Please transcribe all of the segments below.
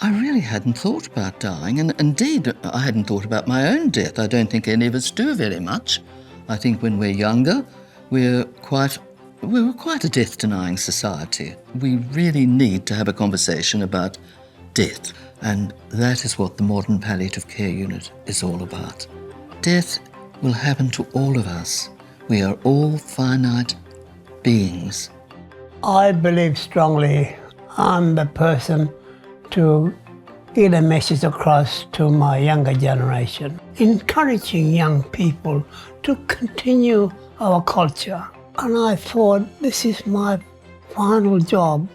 I really hadn't thought about dying, and indeed, I hadn't thought about my own death. I don't think any of us do very much. I think when we're younger, we were quite a death-denying society. We really need to have a conversation about death, and that is what the modern palliative care unit is all about. Death will happen to all of us. We are all finite beings. I believe strongly I'm the person to get a message across to my younger generation, encouraging young people to continue our culture. And I thought this is my final job,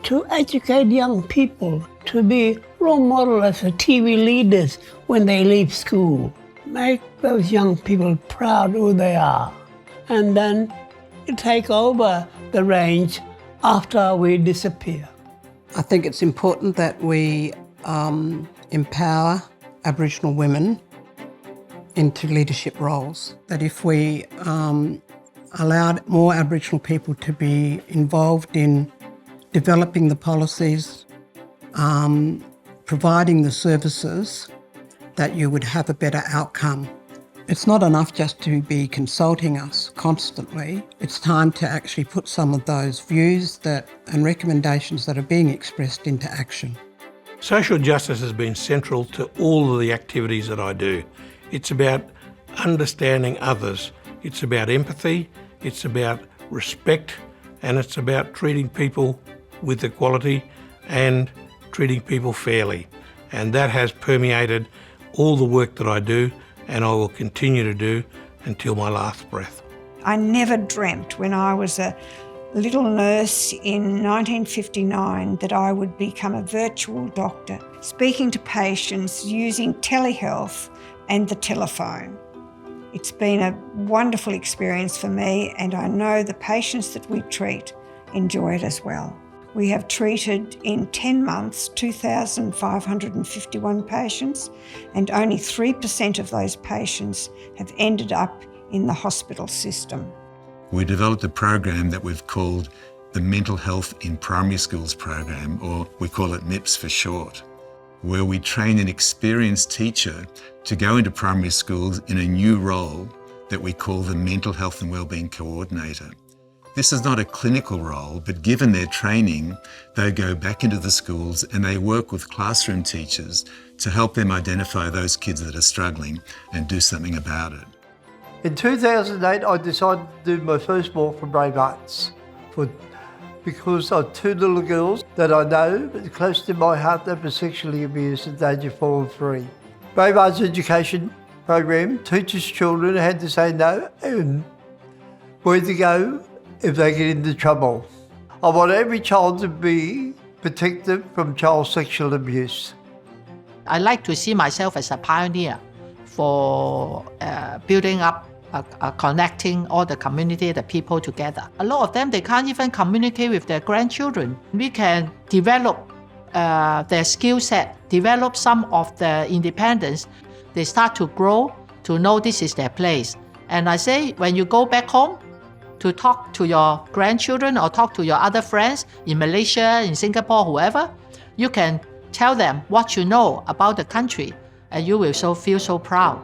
to educate young people, to be role model as a TV leaders when they leave school. Make those young people proud who they are, and then take over the range after we disappear. I think it's important that we empower Aboriginal women into leadership roles. That if we allowed more Aboriginal people to be involved in developing the policies, providing the services, that you would have a better outcome. It's not enough just to be consulting us constantly. It's time to actually put some of those views and recommendations that are being expressed into action. Social justice has been central to all of the activities that I do. It's about understanding others. It's about empathy, it's about respect, and it's about treating people with equality and treating people fairly. And that has permeated all the work that I do, and I will continue to do until my last breath. I never dreamt when I was a little nurse in 1959 that I would become a virtual doctor, speaking to patients using telehealth and the telephone. It's been a wonderful experience for me, and I know the patients that we treat enjoy it as well. We have treated in 10 months 2,551 patients, and only 3% of those patients have ended up in the hospital system. We developed a program that we've called the Mental Health in Primary Schools program, or we call it MIPS for short, where we train an experienced teacher to go into primary schools in a new role that we call the Mental Health and Wellbeing Coordinator. This is not a clinical role, but given their training, they go back into the schools and they work with classroom teachers to help them identify those kids that are struggling and do something about it. In 2008, I decided to do my first walk for Brave Hearts because I have two little girls that I know close to my heart that were sexually abused at the age of 4 and 3. Brave Hearts education program teaches children how to say no and where to go if they get into trouble. I want every child to be protected from child sexual abuse. I like to see myself as a pioneer for building up, connecting all the community, the people together. A lot of them, they can't even communicate with their grandchildren. We can develop their skill set, develop some of their independence. They start to grow, to know this is their place. And I say, when you go back home, to talk to your grandchildren or talk to your other friends in Malaysia, in Singapore, whoever, you can tell them what you know about the country, and you will feel so proud.